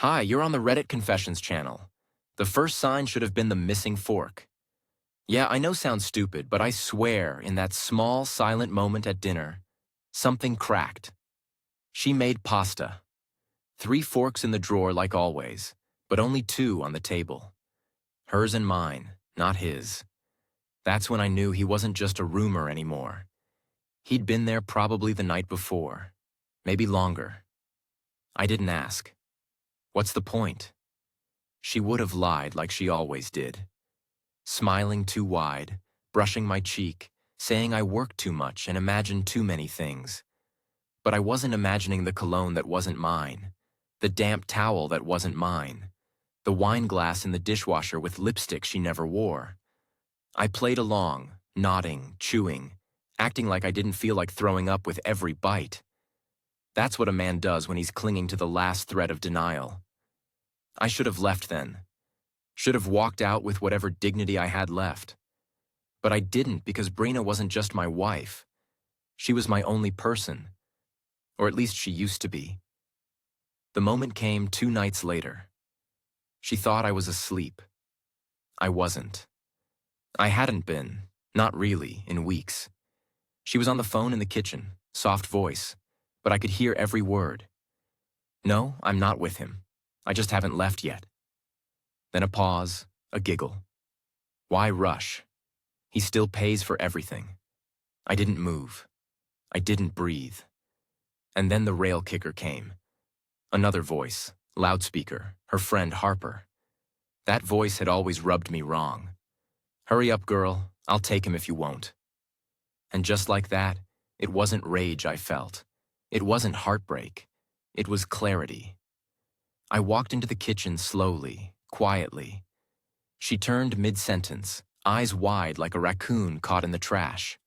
Hi, you're on the Reddit Confessions channel. The first sign should have been the missing fork. Yeah, I know sounds stupid, but I swear in that small, silent moment at dinner, something cracked. She made pasta. 3 forks in the drawer like always, but only 2 on the table. Hers and mine, not his. That's when I knew he wasn't just a rumor anymore. He'd been there probably the night before, maybe longer. I didn't ask. What's the point? She would have lied like she always did. Smiling too wide, brushing my cheek, saying I worked too much and imagined too many things. But I wasn't imagining the cologne that wasn't mine, the damp towel that wasn't mine, the wine glass in the dishwasher with lipstick she never wore. I played along, nodding, chewing, acting like I didn't feel like throwing up with every bite. That's what a man does when he's clinging to the last thread of denial. I should have left then. Should have walked out with whatever dignity I had left. But I didn't because Brina wasn't just my wife. She was my only person. Or at least she used to be. The moment came 2 nights later. She thought I was asleep. I wasn't. I hadn't been, not really, in weeks. She was on the phone in the kitchen, soft voice, but I could hear every word. No, I'm not with him. I just haven't left yet. Then a pause, a giggle. Why rush? He still pays for everything. I didn't move. I didn't breathe. And then the rail kicker came. Another voice, loudspeaker, her friend Harper. That voice had always rubbed me wrong. Hurry up, girl. I'll take him if you won't. And just like that, it wasn't rage I felt. It wasn't heartbreak. It was clarity. I walked into the kitchen slowly, quietly. She turned mid-sentence, eyes wide like a raccoon caught in the trash.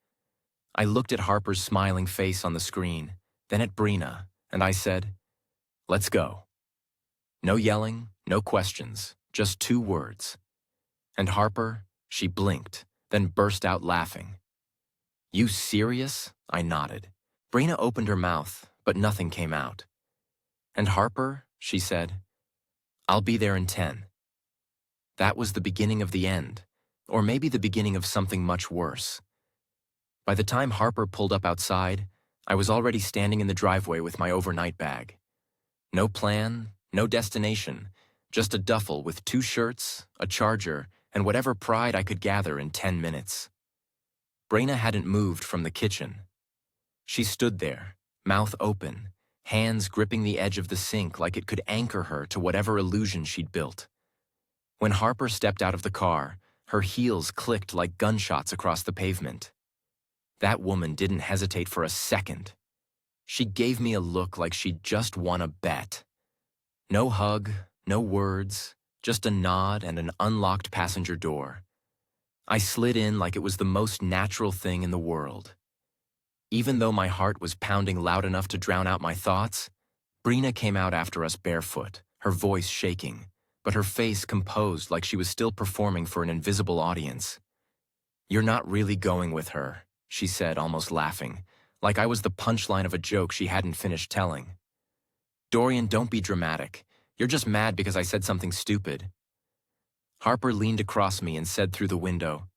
I looked at Harper's smiling face on the screen, then at Brina, and I said, "Let's go." No yelling, no questions, just 2 words. And Harper, she blinked, then burst out laughing. "You serious?" I nodded. Brina opened her mouth, but nothing came out. "And Harper," she said, "I'll be there in 10. That was the beginning of the end, or maybe the beginning of something much worse. By the time Harper pulled up outside, I was already standing in the driveway with my overnight bag. No plan, no destination, just a duffel with 2 shirts, a charger, and whatever pride I could gather in 10 minutes. Brina hadn't moved from the kitchen. She stood there, mouth open, hands gripping the edge of the sink like it could anchor her to whatever illusion she'd built. When Harper stepped out of the car, her heels clicked like gunshots across the pavement. That woman didn't hesitate for a second. She gave me a look like she'd just won a bet. No hug, no words, just a nod and an unlocked passenger door. I slid in like it was the most natural thing in the world. Even though my heart was pounding loud enough to drown out my thoughts, Brina came out after us barefoot, her voice shaking, but her face composed like she was still performing for an invisible audience. "You're not really going with her," she said, almost laughing, like I was the punchline of a joke she hadn't finished telling. "Dorian, don't be dramatic. You're just mad because I said something stupid." Harper leaned across me and said through the window,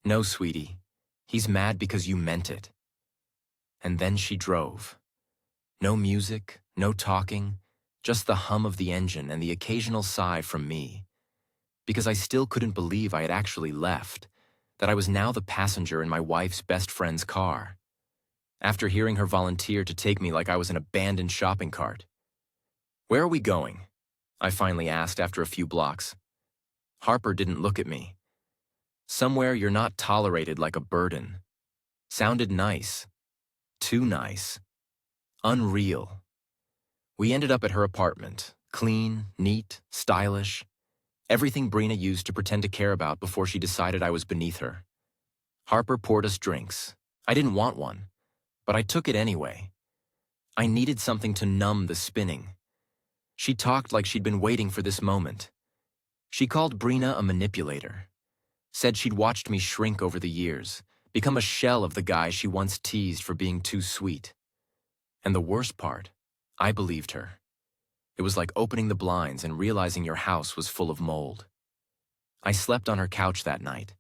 "No, sweetie, he's mad because you meant it." And then she drove. No music, no talking, just the hum of the engine and the occasional sigh from me. Because I still couldn't believe I had actually left, that I was now the passenger in my wife's best friend's car. After hearing her volunteer to take me like I was an abandoned shopping cart. "Where are we going?" I finally asked after a few blocks. Harper didn't look at me. "Somewhere you're not tolerated like a burden." Sounded nice. Too nice. Unreal. We ended up at her apartment, clean, neat, stylish. Everything Brina used to pretend to care about before she decided I was beneath her. Harper poured us drinks. I didn't want one, but I took it anyway. I needed something to numb the spinning. She talked like she'd been waiting for this moment. She called Brina a manipulator. Said she'd watched me shrink over the years, become a shell of the guy she once teased for being too sweet. And the worst part, I believed her. It was like opening the blinds and realizing your house was full of mold. I slept on her couch that night,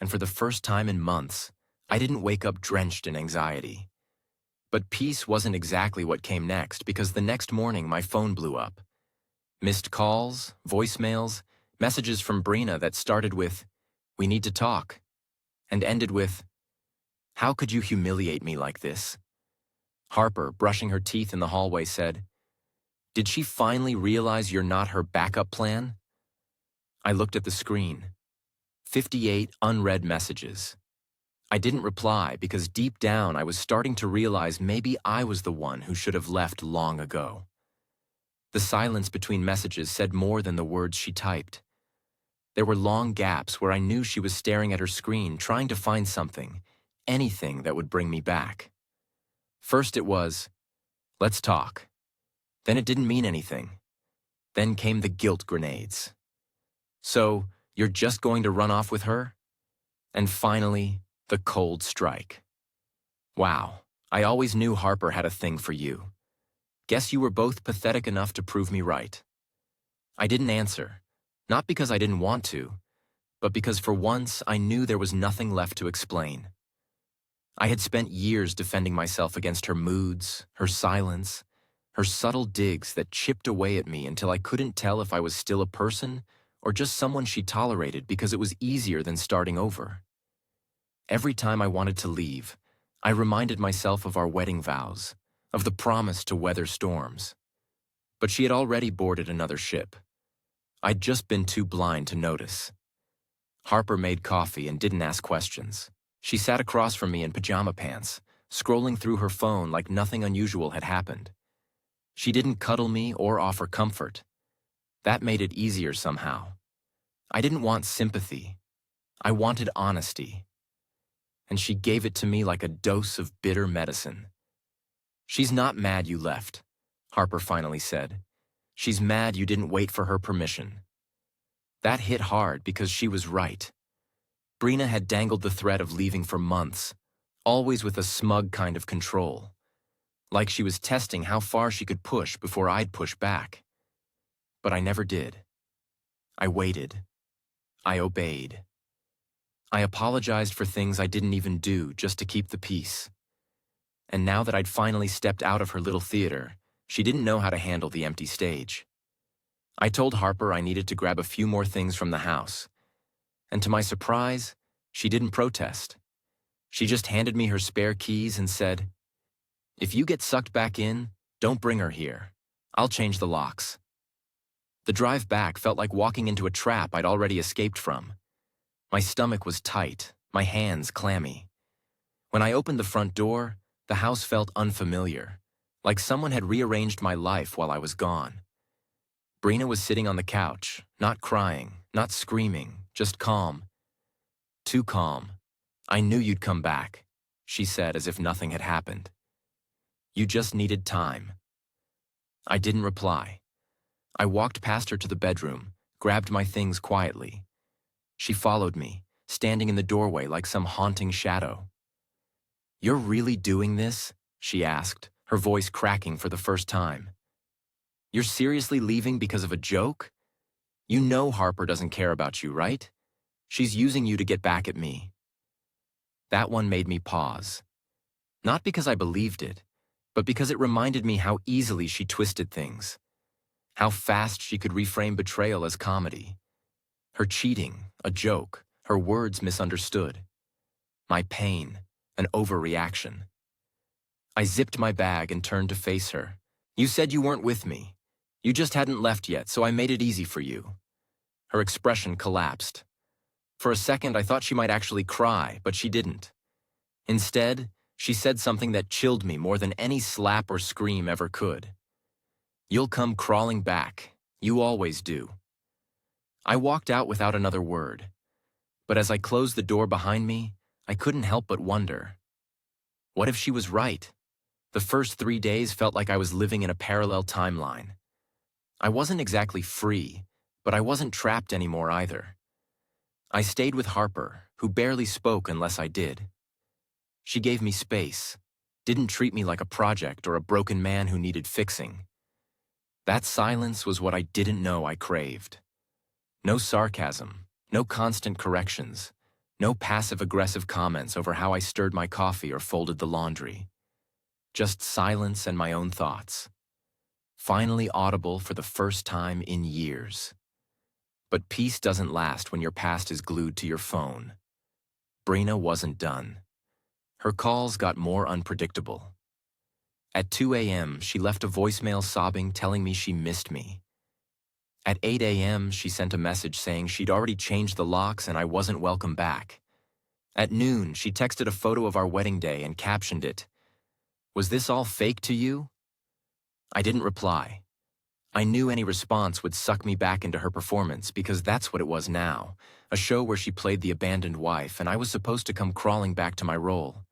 and for the first time in months, I didn't wake up drenched in anxiety. But peace wasn't exactly what came next, because the next morning my phone blew up. Missed calls, voicemails, messages from Brina that started with, "We need to talk," and ended with, "How could you humiliate me like this?" Harper, brushing her teeth in the hallway, said, "Did she finally realize you're not her backup plan?" I looked at the screen. 58 unread messages. I didn't reply because deep down I was starting to realize maybe I was the one who should have left long ago. The silence between messages said more than the words she typed. There were long gaps where I knew she was staring at her screen, trying to find something, anything that would bring me back. First it was, "Let's talk." Then it didn't mean anything. Then came the guilt grenades. "So, you're just going to run off with her?" And finally, the cold strike. "Wow, I always knew Harper had a thing for you. Guess you were both pathetic enough to prove me right." I didn't answer, not because I didn't want to, but because for once I knew there was nothing left to explain. I had spent years defending myself against her moods, her silence, her subtle digs that chipped away at me until I couldn't tell if I was still a person or just someone she tolerated because it was easier than starting over. Every time I wanted to leave, I reminded myself of our wedding vows, of the promise to weather storms. But she had already boarded another ship. I'd just been too blind to notice. Harper made coffee and didn't ask questions. She sat across from me in pajama pants, scrolling through her phone like nothing unusual had happened. She didn't cuddle me or offer comfort. That made it easier somehow. I didn't want sympathy. I wanted honesty. And she gave it to me like a dose of bitter medicine. "She's not mad you left," Harper finally said. "She's mad you didn't wait for her permission." That hit hard because she was right. Brina had dangled the threat of leaving for months, always with a smug kind of control, like she was testing how far she could push before I'd push back. But I never did. I waited. I obeyed. I apologized for things I didn't even do just to keep the peace. And now that I'd finally stepped out of her little theater, she didn't know how to handle the empty stage. I told Harper I needed to grab a few more things from the house. And to my surprise, she didn't protest. She just handed me her spare keys and said, "If you get sucked back in, don't bring her here. I'll change the locks." The drive back felt like walking into a trap I'd already escaped from. My stomach was tight, my hands clammy. When I opened the front door, the house felt unfamiliar, like someone had rearranged my life while I was gone. Brina was sitting on the couch, not crying, not screaming, just calm. Too calm. "I knew you'd come back," she said as if nothing had happened. "You just needed time." I didn't reply. I walked past her to the bedroom, grabbed my things quietly. She followed me, standing in the doorway like some haunting shadow. "You're really doing this?" she asked, her voice cracking for the first time. "You're seriously leaving because of a joke? You know Harper doesn't care about you, right? She's using you to get back at me." That one made me pause. Not because I believed it, but because it reminded me how easily she twisted things. How fast she could reframe betrayal as comedy. Her cheating, a joke, her words misunderstood. My pain, an overreaction. I zipped my bag and turned to face her. "You said you weren't with me. You just hadn't left yet, so I made it easy for you." Her expression collapsed. For a second, I thought she might actually cry, but she didn't. Instead, she said something that chilled me more than any slap or scream ever could. "You'll come crawling back. You always do." I walked out without another word. But as I closed the door behind me, I couldn't help but wonder. What if she was right? The first 3 days felt like I was living in a parallel timeline. I wasn't exactly free, but I wasn't trapped anymore either. I stayed with Harper, who barely spoke unless I did. She gave me space, didn't treat me like a project or a broken man who needed fixing. That silence was what I didn't know I craved. No sarcasm, no constant corrections, no passive-aggressive comments over how I stirred my coffee or folded the laundry. Just silence and my own thoughts. Finally audible for the first time in years. But peace doesn't last when your past is glued to your phone. Brina wasn't done. Her calls got more unpredictable. At 2 a.m., she left a voicemail sobbing, telling me she missed me. At 8 a.m., she sent a message saying she'd already changed the locks and I wasn't welcome back. At noon, she texted a photo of our wedding day and captioned it, "Was this all fake to you?" I didn't reply. I knew any response would suck me back into her performance because that's what it was now, a show where she played the abandoned wife and I was supposed to come crawling back to my role.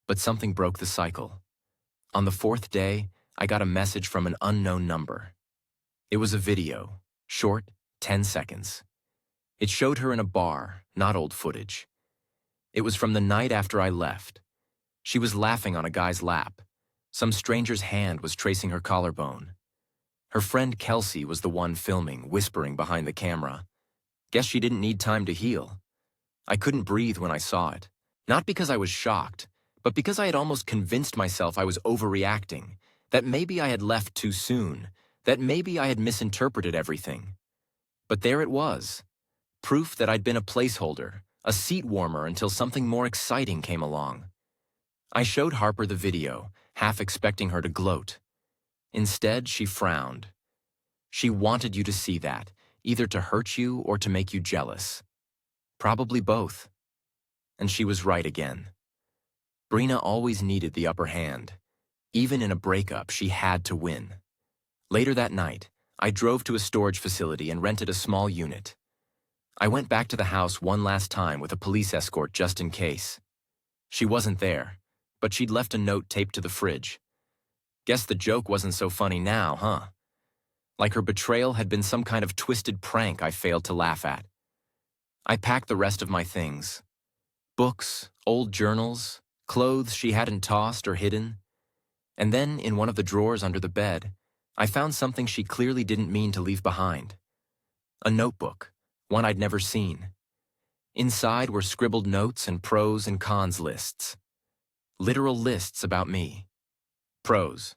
But something broke the cycle. On the fourth day, I got a message from an unknown number. It was a video, short, 10 seconds. It showed her in a bar, not old footage. It was from the night after I left. She was laughing on a guy's lap. Some stranger's hand was tracing her collarbone. Her friend Kelsey was the one filming, whispering behind the camera. Guess she didn't need time to heal. I couldn't breathe when I saw it. Not because I was shocked, but because I had almost convinced myself I was overreacting, that maybe I had left too soon, that maybe I had misinterpreted everything. But there it was. Proof that I'd been a placeholder, a seat warmer until something more exciting came along. I showed Harper the video, half expecting her to gloat. Instead, she frowned. She wanted you to see that, either to hurt you or to make you jealous. Probably both. And she was right again. Brina always needed the upper hand. Even in a breakup, she had to win. Later that night, I drove to a storage facility and rented a small unit. I went back to the house one last time with a police escort just in case. She wasn't there, but she'd left a note taped to the fridge. Guess the joke wasn't so funny now, huh? Like her betrayal had been some kind of twisted prank I failed to laugh at. I packed the rest of my things. Books, old journals, clothes she hadn't tossed or hidden. And then, in one of the drawers under the bed, I found something she clearly didn't mean to leave behind. A notebook, one I'd never seen. Inside were scribbled notes and pros and cons lists. Literal lists about me. Pros: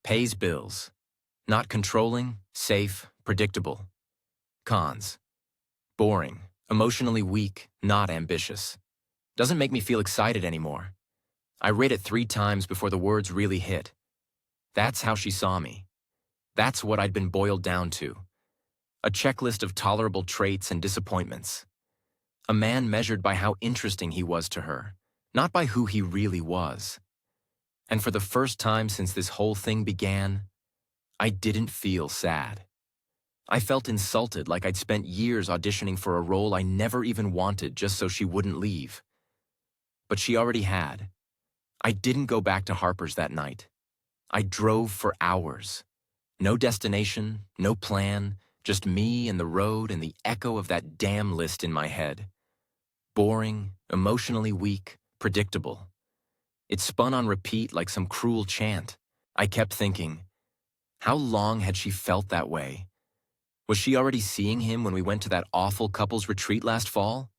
pays bills. Not controlling, safe, predictable. Cons: boring, emotionally weak, not ambitious. Doesn't make me feel excited anymore. I read it 3 times before the words really hit. That's how she saw me. That's what I'd been boiled down to. A checklist of tolerable traits and disappointments. A man measured by how interesting he was to her, not by who he really was. And for the first time since this whole thing began, I didn't feel sad. I felt insulted, like I'd spent years auditioning for a role I never even wanted just so she wouldn't leave. But she already had. I didn't go back to Harper's that night. I drove for hours. No destination, no plan, just me and the road and the echo of that damn list in my head. Boring, emotionally weak, predictable. It spun on repeat like some cruel chant. I kept thinking, how long had she felt that way? Was she already seeing him when we went to that awful couples retreat last fall?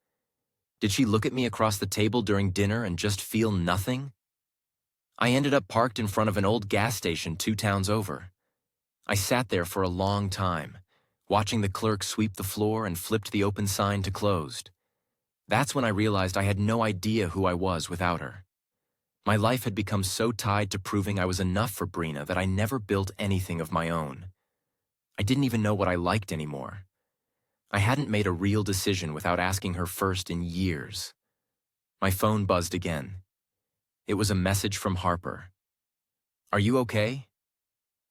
Did she look at me across the table during dinner and just feel nothing? I ended up parked in front of an old gas station 2 towns over. I sat there for a long time, watching the clerk sweep the floor and flipped the open sign to closed. That's when I realized I had no idea who I was without her. My life had become so tied to proving I was enough for Brina that I never built anything of my own. I didn't even know what I liked anymore. I hadn't made a real decision without asking her first in years. My phone buzzed again. It was a message from Harper. "Are you okay?"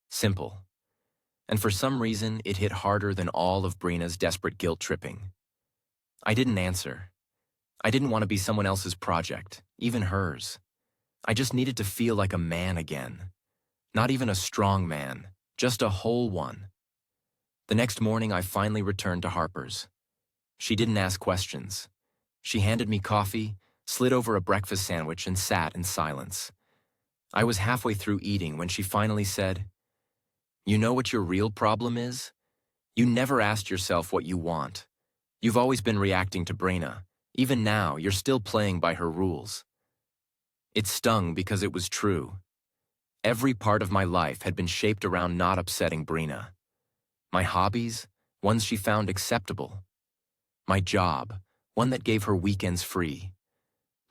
Simple. And for some reason, it hit harder than all of Brina's desperate guilt tripping. I didn't answer. I didn't want to be someone else's project, even hers. I just needed to feel like a man again. Not even a strong man, just a whole one. The next morning, I finally returned to Harper's. She didn't ask questions. She handed me coffee, slid over a breakfast sandwich, and sat in silence. I was halfway through eating when she finally said, You know what your real problem is? You never asked yourself what you want. You've always been reacting to Brina. Even now, you're still playing by her rules. It stung because it was true. Every part of my life had been shaped around not upsetting Brina. My hobbies, ones she found acceptable. My job, one that gave her weekends free.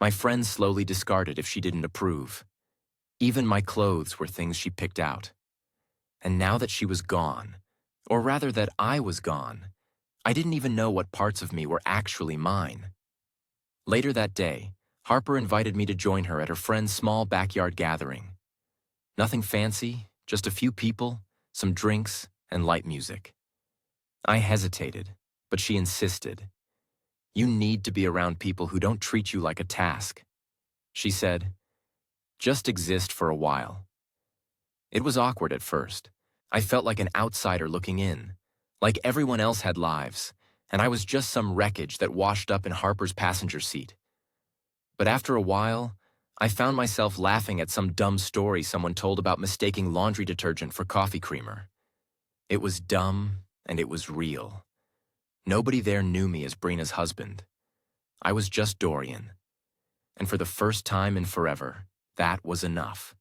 My friends slowly discarded if she didn't approve. Even my clothes were things she picked out. And now that she was gone, or rather that I was gone, I didn't even know what parts of me were actually mine. Later that day, Harper invited me to join her at her friend's small backyard gathering. Nothing fancy, just a few people, some drinks, and light music. I hesitated, but she insisted. You need to be around people who don't treat you like a task. She said, just exist for a while. It was awkward at first. I felt like an outsider looking in, like everyone else had lives, and I was just some wreckage that washed up in Harper's passenger seat. But after a while, I found myself laughing at some dumb story someone told about mistaking laundry detergent for coffee creamer. It was dumb, and it was real. Nobody there knew me as Brina's husband. I was just Dorian. And for the first time in forever, that was enough.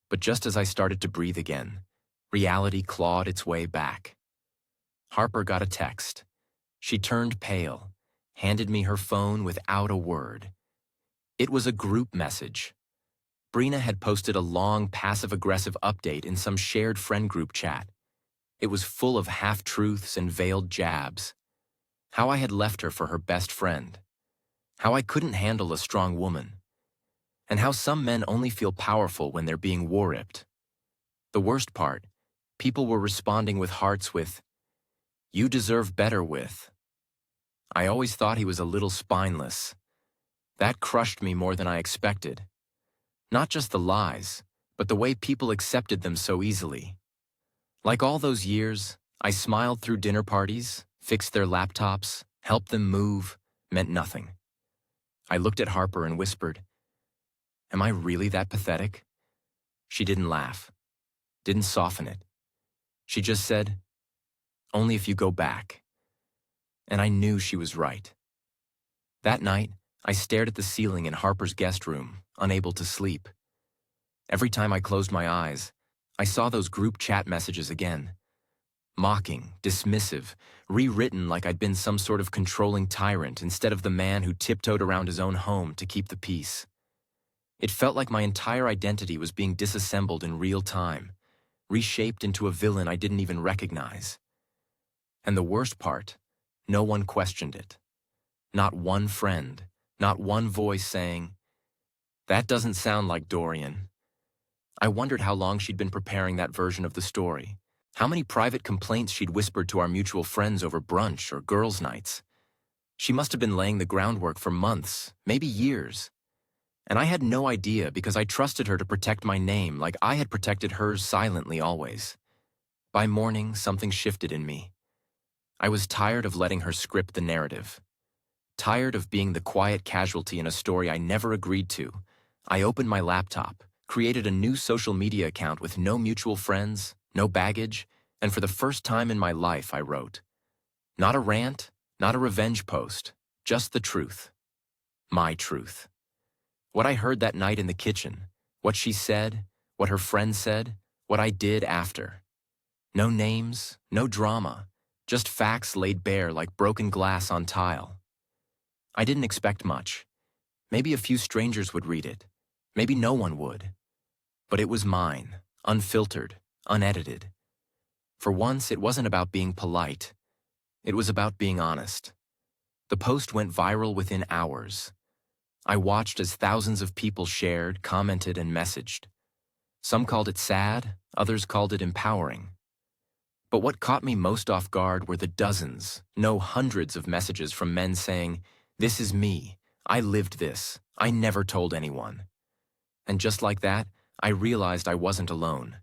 But just as I started to breathe again, reality clawed its way back. Harper got a text. She turned pale, handed me her phone without a word. It was a group message. Brina had posted a long, passive-aggressive update in some shared friend group chat. It was full of half-truths and veiled jabs. How I had left her for her best friend. How I couldn't handle a strong woman. And how some men only feel powerful when they're being war-ripped. The worst part, people were responding with hearts with, "You deserve better with." I always thought he was a little spineless. That crushed me more than I expected. Not just the lies, but the way people accepted them so easily. Like all those years, I smiled through dinner parties, fixed their laptops, helped them move, meant nothing. I looked at Harper and whispered, "Am I really that pathetic?" She didn't laugh, didn't soften it. She just said, "Only if you go back." And I knew she was right. That night, I stared at the ceiling in Harper's guest room, unable to sleep. Every time I closed my eyes, I saw those group chat messages again. Mocking, dismissive, rewritten like I'd been some sort of controlling tyrant instead of the man who tiptoed around his own home to keep the peace. It felt like my entire identity was being disassembled in real time, reshaped into a villain I didn't even recognize. And the worst part, no one questioned it. Not one friend, not one voice saying, "That doesn't sound like Dorian." I wondered how long she'd been preparing that version of the story, how many private complaints she'd whispered to our mutual friends over brunch or girls' nights. She must have been laying the groundwork for months, maybe years. And I had no idea because I trusted her to protect my name like I had protected hers silently always. By morning, something shifted in me. I was tired of letting her script the narrative. Tired of being the quiet casualty in a story I never agreed to. I opened my laptop, created a new social media account with no mutual friends, no baggage, and for the first time in my life I wrote. Not a rant, not a revenge post, just the truth. My truth. What I heard that night in the kitchen, what she said, what her friend said, what I did after. No names, no drama, just facts laid bare like broken glass on tile. I didn't expect much. Maybe a few strangers would read it. Maybe no one would. But it was mine, unfiltered, unedited. For once, it wasn't about being polite. It was about being honest. The post went viral within hours. I watched as thousands of people shared, commented, and messaged. Some called it sad, others called it empowering. But what caught me most off guard were the dozens, no hundreds of messages from men saying, "This is me. I lived this. I never told anyone." And just like that, I realized I wasn't alone.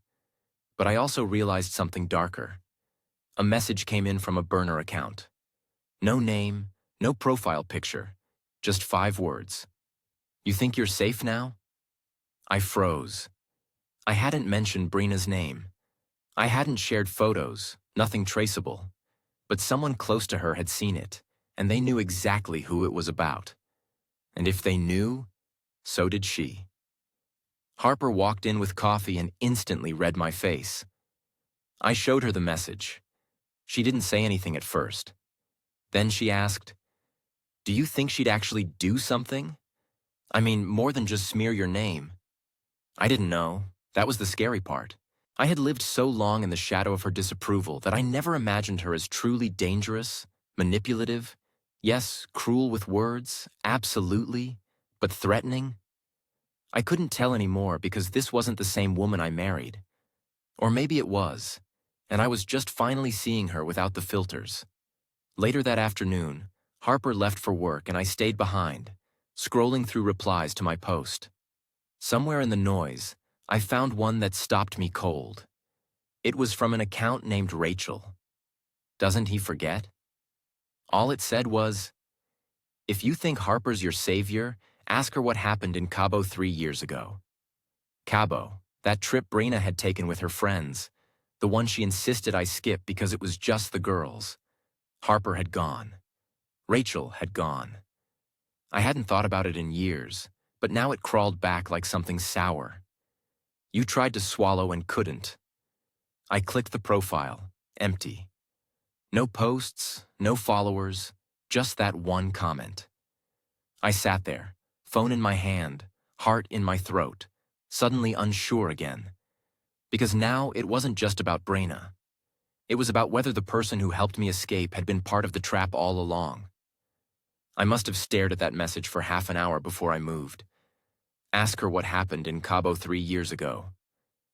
But I also realized something darker. A message came in from a burner account. No name, no profile picture, just 5 words. "You think you're safe now?" I froze. I hadn't mentioned Brina's name. I hadn't shared photos, nothing traceable. But someone close to her had seen it, and they knew exactly who it was about. And if they knew, so did she. Harper walked in with coffee and instantly read my face. I showed her the message. She didn't say anything at first. Then she asked, "Do you think she'd actually do something? I mean, more than just smear your name." I didn't know. That was the scary part. I had lived so long in the shadow of her disapproval that I never imagined her as truly dangerous, manipulative, yes, cruel with words, absolutely, but threatening. I couldn't tell anymore because this wasn't the same woman I married. Or maybe it was, and I was just finally seeing her without the filters. Later that afternoon, Harper left for work and I stayed behind, scrolling through replies to my post. Somewhere in the noise, I found one that stopped me cold. It was from an account named Rachel. Doesn't he forget? All it said was, "If you think Harper's your savior, ask her what happened in Cabo 3 years ago." Cabo, that trip Brina had taken with her friends, the one she insisted I skip because it was just the girls. Harper had gone. Rachel had gone. I hadn't thought about it in years, but now it crawled back like something sour. You tried to swallow and couldn't. I clicked the profile, empty. No posts, no followers, just that one comment. I sat there, phone in my hand, heart in my throat, suddenly unsure again. Because now it wasn't just about Brina. It was about whether the person who helped me escape had been part of the trap all along. I must have stared at that message for half an hour before I moved. Ask her what happened in Cabo 3 years ago.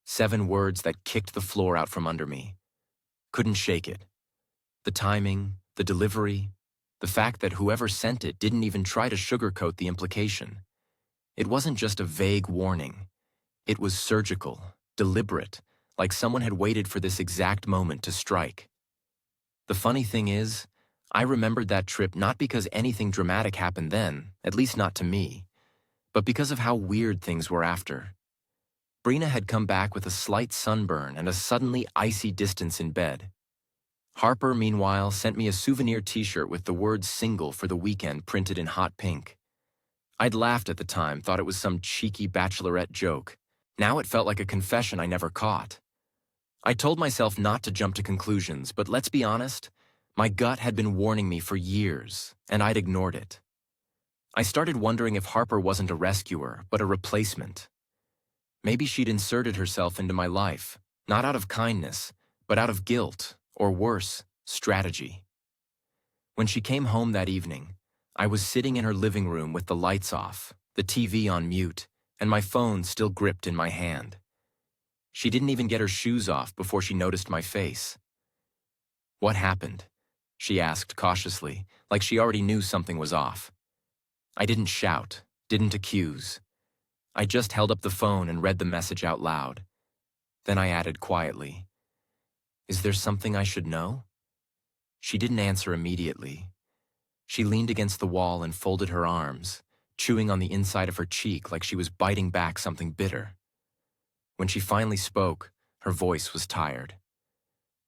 7 words that kicked the floor out from under me. Couldn't shake it. The timing, the delivery, the fact that whoever sent it didn't even try to sugarcoat the implication. It wasn't just a vague warning. It was surgical, deliberate, like someone had waited for this exact moment to strike. The funny thing is, I remembered that trip not because anything dramatic happened then, at least not to me, but because of how weird things were after. Brina had come back with a slight sunburn and a suddenly icy distance in bed. Harper, meanwhile, sent me a souvenir t-shirt with the word "single" for the weekend printed in hot pink. I'd laughed at the time, thought it was some cheeky bachelorette joke. Now it felt like a confession I never caught. I told myself not to jump to conclusions, but let's be honest, my gut had been warning me for years, and I'd ignored it. I started wondering if Harper wasn't a rescuer, but a replacement. Maybe she'd inserted herself into my life, not out of kindness, but out of guilt, or worse, strategy. When she came home that evening, I was sitting in her living room with the lights off, the TV on mute, and my phone still gripped in my hand. She didn't even get her shoes off before she noticed my face. "What happened?" she asked cautiously, like she already knew something was off. I didn't shout, didn't accuse. I just held up the phone and read the message out loud. Then I added quietly, "Is there something I should know?" She didn't answer immediately. She leaned against the wall and folded her arms, chewing on the inside of her cheek like she was biting back something bitter. When she finally spoke, her voice was tired.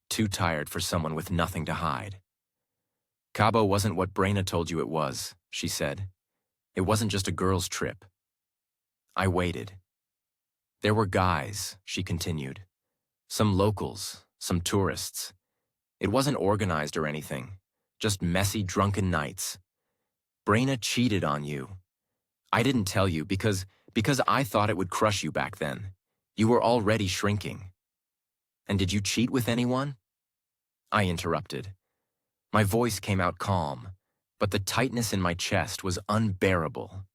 Too tired for someone with nothing to hide. "Cabo wasn't what Brina told you it was," she said. "It wasn't just a girl's trip." I waited. "There were guys," she continued. "Some locals, some tourists. It wasn't organized or anything, just messy, drunken nights. Brina cheated on you. I didn't tell you because I thought it would crush you back then. You were already shrinking." "And did you cheat with anyone?" I interrupted. My voice came out calm, but the tightness in my chest was unbearable.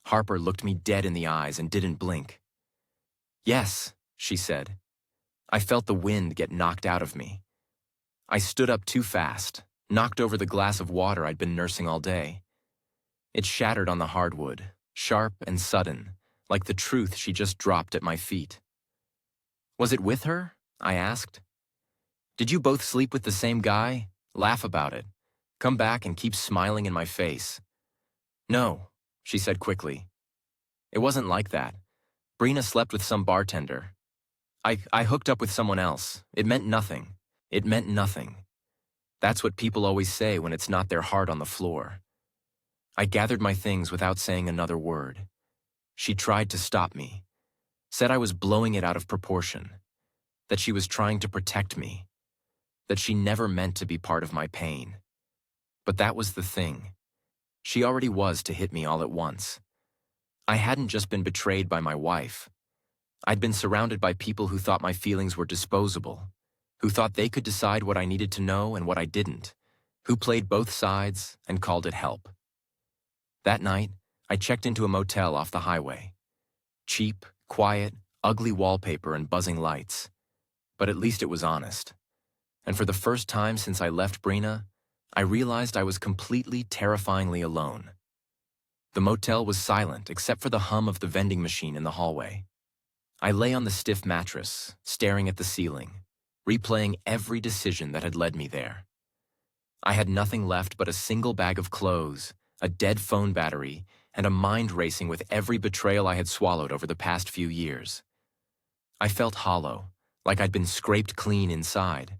Harper looked me dead in the eyes and didn't blink. "Yes," she said. I felt the wind get knocked out of me. I stood up too fast, knocked over the glass of water I'd been nursing all day. It shattered on the hardwood, sharp and sudden, like the truth she just dropped at my feet. "Was it with her?" I asked. "Did you both sleep with the same guy? Laugh about it. Come back and keep smiling in my face." "No," she said quickly. "It wasn't like that. Brina slept with some bartender." I hooked up with someone else. It meant nothing. It meant nothing. That's what people always say when it's not their heart on the floor. I gathered my things without saying another word. She tried to stop me, said I was blowing it out of proportion, that she was trying to protect me, that she never meant to be part of my pain. But that was the thing. She already was to hit me all at once. I hadn't just been betrayed by my wife. I'd been surrounded by people who thought my feelings were disposable, who thought they could decide what I needed to know and what I didn't, who played both sides and called it help. That night, I checked into a motel off the highway. Cheap, quiet, ugly wallpaper and buzzing lights. But at least it was honest. And for the first time since I left Brina, I realized I was completely, terrifyingly alone. The motel was silent except for the hum of the vending machine in the hallway. I lay on the stiff mattress, staring at the ceiling, replaying every decision that had led me there. I had nothing left but a single bag of clothes, a dead phone battery, and a mind racing with every betrayal I had swallowed over the past few years. I felt hollow, like I'd been scraped clean inside.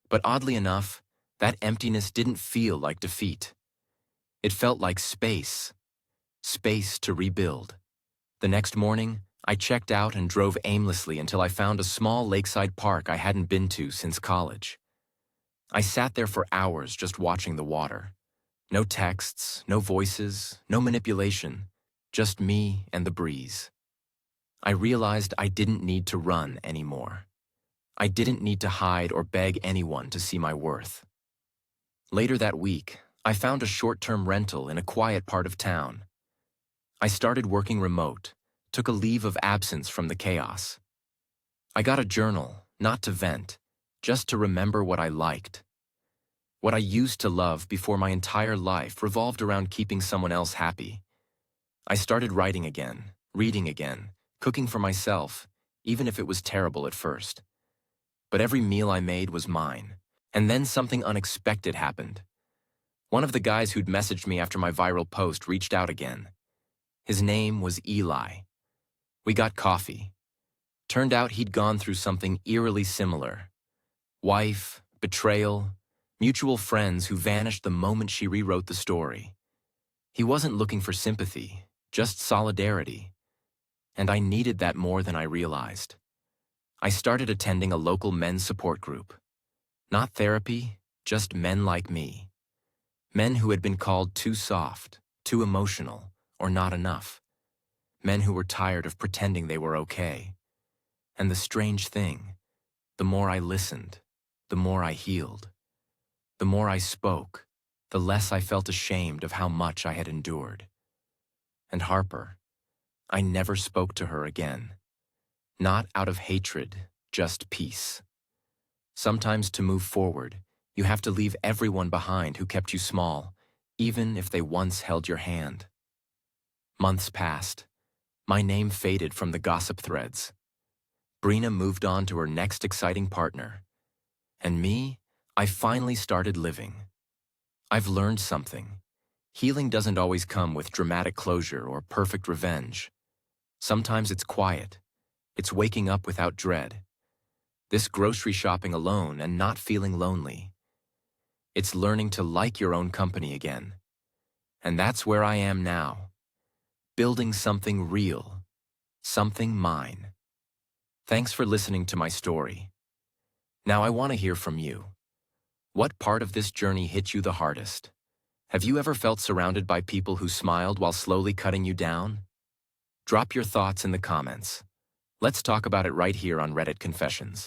But oddly enough, that emptiness didn't feel like defeat. It felt like space. Space to rebuild. The next morning, I checked out and drove aimlessly until I found a small lakeside park I hadn't been to since college. I sat there for hours just watching the water. No texts, no voices, no manipulation, just me and the breeze. I realized I didn't need to run anymore. I didn't need to hide or beg anyone to see my worth. Later that week, I found a short-term rental in a quiet part of town. I started working remote, took a leave of absence from the chaos. I got a journal, not to vent, just to remember what I liked. What I used to love before my entire life revolved around keeping someone else happy. I started writing again, reading again, cooking for myself, even if it was terrible at first. But every meal I made was mine. And then something unexpected happened. One of the guys who'd messaged me after my viral post reached out again. His name was Eli. We got coffee. Turned out he'd gone through something eerily similar. Wife, betrayal, mutual friends who vanished the moment she rewrote the story. He wasn't looking for sympathy, just solidarity. And I needed that more than I realized. I started attending a local men's support group. Not therapy, just men like me. Men who had been called too soft, too emotional, or not enough. Men who were tired of pretending they were okay. And the strange thing, the more I listened, the more I healed. The more I spoke, the less I felt ashamed of how much I had endured. And Harper, I never spoke to her again. Not out of hatred, just peace. Sometimes to move forward, you have to leave everyone behind who kept you small, even if they once held your hand. Months passed. My name faded from the gossip threads. Brina moved on to her next exciting partner. And me, I finally started living. I've learned something. Healing doesn't always come with dramatic closure or perfect revenge. Sometimes it's quiet. It's waking up without dread. This grocery shopping alone and not feeling lonely. It's learning to like your own company again. And that's where I am now. Building something real. Something mine. Thanks for listening to my story. Now I want to hear from you. What part of this journey hit you the hardest? Have you ever felt surrounded by people who smiled while slowly cutting you down? Drop your thoughts in the comments. Let's talk about it right here on Reddit Confessions.